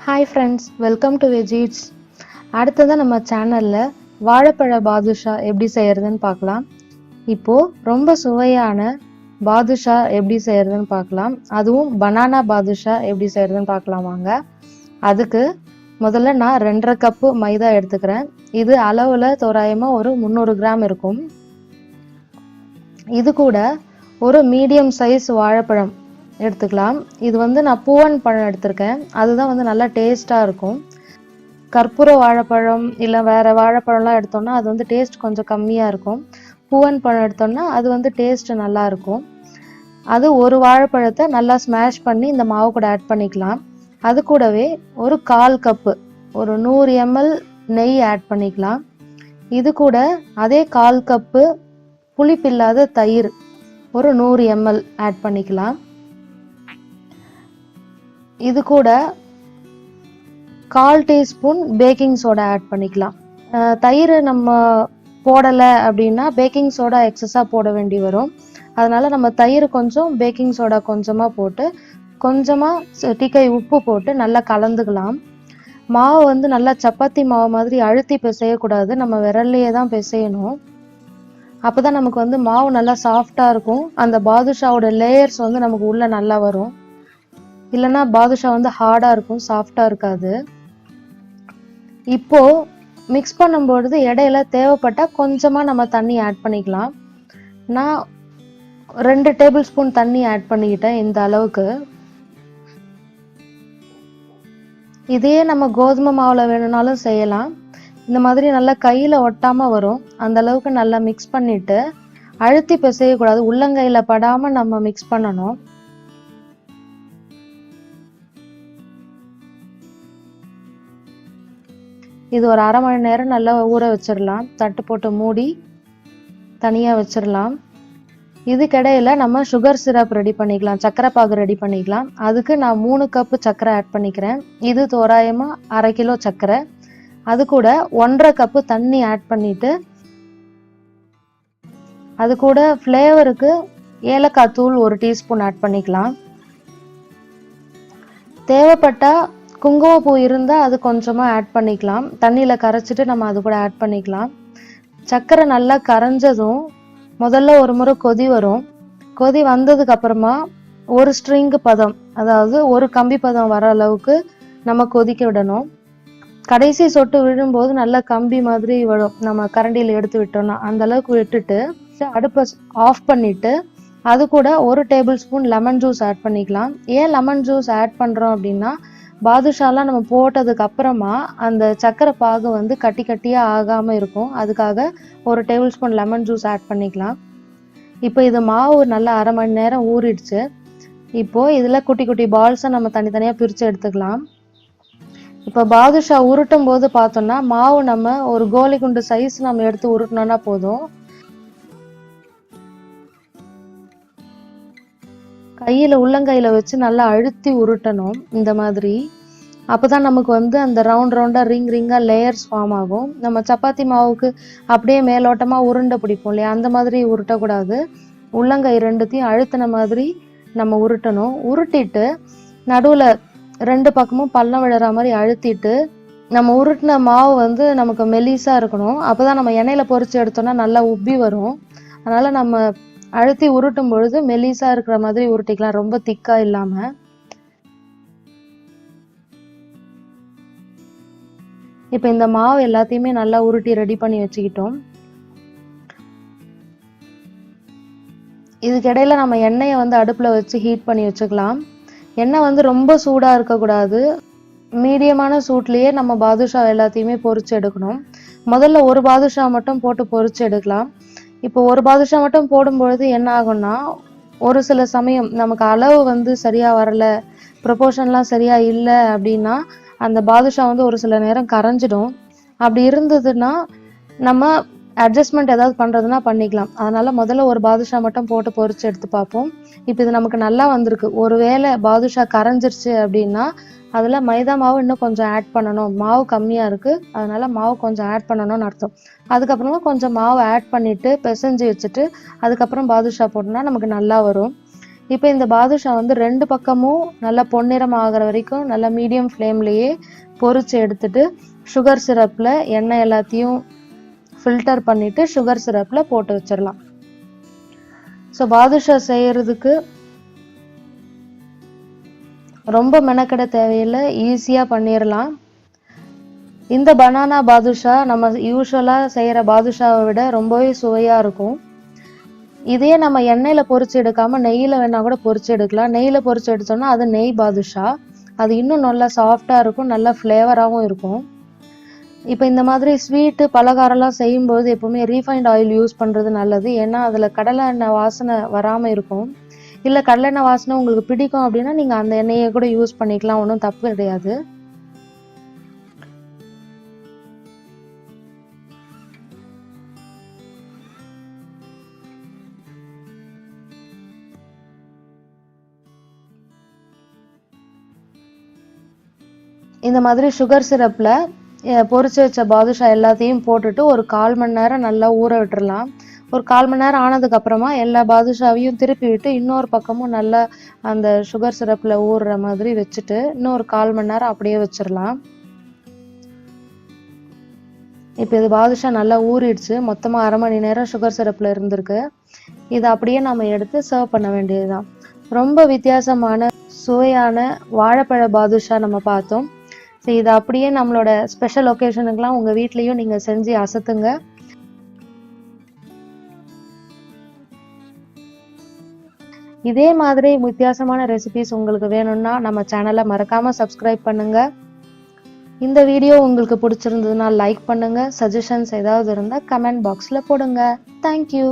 Hi friends, welcome to வெஜ்இட்ஸ். அடுத்ததான் நம்ம சேனலில் வாழைப்பழ பாதுஷா எப்படி செய்கிறதுன்னு பார்க்கலாம். இப்போது ரொம்ப சுவையான பாதுஷா எப்படி செய்கிறதுன்னு பார்க்கலாம். அதுவும் பனானா பாதுஷா எப்படி செய்கிறதுன்னு பார்க்கலாம் வாங்க. அதுக்கு முதல்ல நான் 2.5 கப்பு மைதா எடுத்துக்கிறேன். இது அளவில் தோராயமாக ஒரு 300 கிராம் இருக்கும். இது கூட ஒரு மீடியம் சைஸ் வாழைப்பழம் எடுத்துக்கலாம். இது நான் பூவன் பழம் எடுத்திருக்கேன். அதுதான் நல்லா டேஸ்ட்டாக இருக்கும். கற்பூர வாழைப்பழம் இல்லை வேறு வாழைப்பழம்லாம் எடுத்தோம்னா அது டேஸ்ட் கொஞ்சம் கம்மியாக இருக்கும். பூவன் பழம் எடுத்தோம்னா அது டேஸ்ட் நல்லா இருக்கும். அது ஒரு வாழைப்பழத்தை நல்லா ஸ்மாஷ் பண்ணி இந்த மாவு கூட ஆட் பண்ணிக்கலாம். அது கூடவே ஒரு 1/4 கப்பு ஒரு 100 ml நெய் ஆட் பண்ணிக்கலாம். இது கூட அதே 1/4 கப்பு புளிப்பில்லாத தயிர் ஒரு 100 ml ஆட் பண்ணிக்கலாம். இது கூட 1/4 டீஸ்பூன் பேக்கிங் சோடா ஆட் பண்ணிக்கலாம். தயிர் நம்ம போடலை அப்படின்னா பேக்கிங் சோடா எக்ஸஸாக போட வேண்டி வரும். அதனால் நம்ம தயிர் கொஞ்சம் பேக்கிங் சோடா கொஞ்சமாக போட்டு கொஞ்சமாக டீக்கை உப்பு போட்டு நல்லா கலந்துக்கலாம். மாவு நல்லா சப்பாத்தி மாவு மாதிரி அழுத்தி பிசையக்கூடாது. நம்ம விரல்லையே தான் பிசையணும். அப்போ தான் நமக்கு மாவு நல்லா சாஃப்டாக இருக்கும். அந்த பாதுஷாவோட லேயர்ஸ் நமக்கு உள்ளே நல்லா வரும். இல்லைன்னா பாதுஷா ஹார்டாக இருக்கும், சாஃப்டாக இருக்காது. இப்போது மிக்ஸ் பண்ணும்பொழுது இடையில தேவைப்பட்டால் கொஞ்சமாக நம்ம தண்ணி ஆட் பண்ணிக்கலாம். நான் 2 டேபிள் ஸ்பூன் தண்ணி ஆட் பண்ணிக்கிட்டேன் இந்த அளவுக்கு. இதையே நம்ம கோதுமை மாவில் வேணும்னாலும் செய்யலாம். இந்த மாதிரி நல்லா கையில் ஒட்டாமல் வரும். அந்த அளவுக்கு நல்லா மிக்ஸ் பண்ணிவிட்டு அழுத்தி பிசையக்கூடாது. உள்ளங்கையில் படாமல் நம்ம மிக்ஸ் பண்ணணும். இது ஒரு 1/2 மணி நேரம் நல்லா ஊற வச்சிடலாம். தட்டு போட்டு மூடி தனியாக வச்சிடலாம். இதுக்கிடையில் நம்ம சுகர் சிரப் ரெடி பண்ணிக்கலாம், சர்க்கரை பாகு ரெடி பண்ணிக்கலாம். அதுக்கு நான் 3 கப்பு சர்க்கரை ஆட் பண்ணிக்கிறேன். இது தோராயமாக 1/2 கிலோ சர்க்கரை. அது கூட 1.5 கப்பு தண்ணி ஆட் பண்ணிட்டு அது கூட ஃப்ளேவருக்கு ஏலக்காய் தூள் 1 டீஸ்பூன் ஆட் பண்ணிக்கலாம். தேவைப்பட்டால் குங்குமப்பூ இருந்தால் அது கொஞ்சமாக ஆட் பண்ணிக்கலாம். தண்ணியில் கரைச்சிட்டு நம்ம அது கூட ஆட் பண்ணிக்கலாம். சர்க்கரை நல்லா கரைஞ்சதும் முதல்ல ஒரு முறை கொதி வரும். கொதி வந்ததுக்கு அப்புறமா ஒரு ஸ்ட்ரிங்கு பதம், அதாவது ஒரு கம்பி பதம் வர அளவுக்கு நம்ம கொதிக்க விடணும். கடைசி சொட்டு விழும்போது நல்லா கம்பி மாதிரி விழும். நம்ம கரண்டியில் எடுத்து விட்டோம்னா அந்த அளவுக்கு விட்டுட்டு அடுப்பை ஆஃப் பண்ணிட்டு அது கூட 1 tablespoon lemon juice add பண்ணிக்கலாம். ஏன் லெமன் ஜூஸ் ஆட் பண்ணுறோம் அப்படின்னா, பாதுஷாலாம் நம்ம போட்டதுக்கு அப்புறமா அந்த சர்க்கரை பாகு கட்டி கட்டியாக ஆகாமல் இருக்கும். அதுக்காக 1 tablespoon lemon juice add பண்ணிக்கலாம். இப்போ இது மாவு நல்லா 1/2 மணி நேரம் ஊறிடுச்சு. இப்போது இதில் குட்டி குட்டி பால்ஸை நம்ம தனித்தனியாக பிரித்து எடுத்துக்கலாம். இப்போ பாதுஷா உருட்டும் போது பார்த்தோம்னா மாவு நம்ம ஒரு கோலி குண்டு சைஸ் நம்ம எடுத்து உருட்டினோன்னா போதும். கையில் உள்ளங்கையில் வச்சு நல்லா அழுத்தி உருட்டணும் இந்த மாதிரி. அப்போ தான் நமக்கு அந்த ரவுண்டாக ரிங்காக லேயர்ஸ் ஃபார்ம் ஆகும். நம்ம சப்பாத்தி மாவுக்கு அப்படியே மேலோட்டமாக உருண்டை பிடிப்போம் இல்லையா, அந்த மாதிரி உருட்டக்கூடாது. உள்ளங்கை 2த்தையும் அழுத்தின மாதிரி நம்ம உருட்டணும். உருட்டிட்டு நடுவில் 2 பக்கமும் பள்ளம் விழுற மாதிரி அழுத்திட்டு நம்ம உருட்டின மாவு நமக்கு மெலிசாக இருக்கணும். அப்போ தான் நம்ம எண்ணெயில் பொரிச்சு எடுத்தோம்னா நல்லா உப்பி வரும். அதனால் நம்ம அழுத்தி உருட்டும் பொழுது மெலிசாக இருக்கிற மாதிரி உருட்டிக்கலாம், ரொம்ப திக்காக இல்லாமல். இப்போ இந்த மாவு எல்லாத்தையுமே நல்லா உருட்டி ரெடி பண்ணி வச்சுக்கிட்டோம். இதுக்கிடையில் நம்ம எண்ணெயை அடுப்பில் வச்சு ஹீட் பண்ணி வச்சுக்கலாம். எண்ணெய் ரொம்ப சூடாக இருக்கக்கூடாது. மீடியமான சூட்லேயே நம்ம பாதுஷா எல்லாத்தையுமே பொரிச்சு எடுக்கணும். முதல்ல ஒரு பாதுஷா மட்டும் போட்டு பொரிச்சு எடுக்கலாம். இப்போ ஒரு பாதுஷா மட்டும் போடும்பொழுது என்ன ஆகும்னா, ஒரு சில சமயம் நமக்கு அளவு சரியாக வரலை, ப்ரொபோர்ஷன்லாம் சரியாக இல்லை அப்படின்னா அந்த பாதுஷா ஒரு சில நேரம் கரைஞ்சிடும். அப்படி இருந்ததுன்னா நம்ம அட்ஜஸ்ட்மெண்ட் ஏதாவது பண்ணுறதுனா பண்ணிக்கலாம். அதனால் முதல்ல ஒரு பாதுஷா மட்டும் போட்டு பொரிச்சு எடுத்து பார்ப்போம். இப்போ இது நமக்கு நல்லா வந்திருக்கு. ஒருவேளை பாதுஷா கரைஞ்சிருச்சு அப்படின்னா அதில் மைதா மாவு இன்னும் கொஞ்சம் ஆட் பண்ணணும். மாவு கம்மியாக இருக்குது, அதனால் மாவு கொஞ்சம் ஆட் பண்ணணும்னு அர்த்தம். அதுக்கப்புறமா கொஞ்சம் மாவு ஆட் பண்ணிவிட்டு பிசைஞ்சு வச்சுட்டு அதுக்கப்புறம் பாதுஷா போட்டோம்னா நமக்கு நல்லா வரும். இப்போ இந்த பாதுஷா வந்து 2 பக்கமும் நல்லா பொன்னிறம் ஆகிற வரைக்கும் நல்லா மீடியம் ஃப்ளேம்லேயே பொரிச்சு எடுத்துட்டு சுகர் சிரப்பில் எண்ணெய் எல்லாத்தையும் ஃபில்டர் பண்ணிட்டு சுகர் சிரப்பில் போட்டு வச்சிடலாம். ஸோ பாதுஷா செய்யறதுக்கு ரொம்ப மெனக்கெட தேவையில்லை, ஈஸியாக பண்ணிடலாம். இந்த பனானா பாதுஷா நம்ம யூஸ்வலாக செய்கிற பாதுஷாவை விட ரொம்பவே சுவையாக இருக்கும். இதே நம்ம எண்ணெயில் பொரிச்சு எடுக்காமல் நெய்யில் வேணால் கூட பொரிச்சு எடுக்கலாம். நெய்யில் பொரிச்சு எடுத்தோம்னா அது நெய் பாதுஷா, அது இன்னும் நல்லா சாஃப்டாக இருக்கும், நல்லா ஃப்ளேவராகவும் இருக்கும். இப்போ இந்த மாதிரி ஸ்வீட்டு பலகாரம்லாம் செய்யும்போது எப்போவுமே ரீஃபைண்ட் ஆயில் யூஸ் பண்ணுறது நல்லது. ஏன்னா அதில் கடலை எண்ணெய் வாசனை வராமல் இருக்கும். இல்லை கடலை எண்ணெய் வாசனை உங்களுக்கு பிடிக்கும் அப்படின்னா நீங்கள் அந்த எண்ணெயை கூட யூஸ் பண்ணிக்கலாம், ஒன்றும் தப்பு கிடையாது. இந்த மாதிரி சுகர் சிரப்பில் பொரிச்சு வச்ச பாதுஷா எல்லாத்தையும் போட்டுட்டு ஒரு 1/4 மணி நேரம் நல்லா ஊற விட்டுறலாம். ஒரு 1/4 மணி நேரம் ஆனதுக்கு அப்புறமா எல்லா பாதுஷாவையும் திருப்பி விட்டு இன்னொரு பக்கமும் நல்லா அந்த சுகர் சிரப்பில் ஊறுற மாதிரி வச்சுட்டு இன்னொரு 1/4 மணி நேரம் அப்படியே வச்சிடலாம். இப்போ இது பாதுஷா நல்லா ஊறிடுச்சு, மொத்தமாக 1/2 மணி நேரம் சுகர் சிரப்பில் இருந்திருக்கு. இதை அப்படியே நம்ம எடுத்து சர்வ் பண்ண வேண்டியதுதான். ரொம்ப வித்தியாசமான சுவையான வாழைப்பழ பாதுஷா நம்ம பார்த்தோம். ஸோ இதை அப்படியே நம்மளோட ஸ்பெஷல் ஒகேஷனுக்கெலாம் உங்கள் வீட்லேயும் நீங்கள் செஞ்சு அசத்துங்க. இதே மாதிரி வித்தியாசமான ரெசிபிஸ் உங்களுக்கு வேணும்னா நம்ம சேனலை மறக்காமல் சப்ஸ்கிரைப் பண்ணுங்கள். இந்த வீடியோ உங்களுக்கு பிடிச்சிருந்ததுன்னா லைக் பண்ணுங்கள். சஜஷன்ஸ் ஏதாவது இருந்தால் கமெண்ட் பாக்ஸில் போடுங்க. தேங்க்யூ.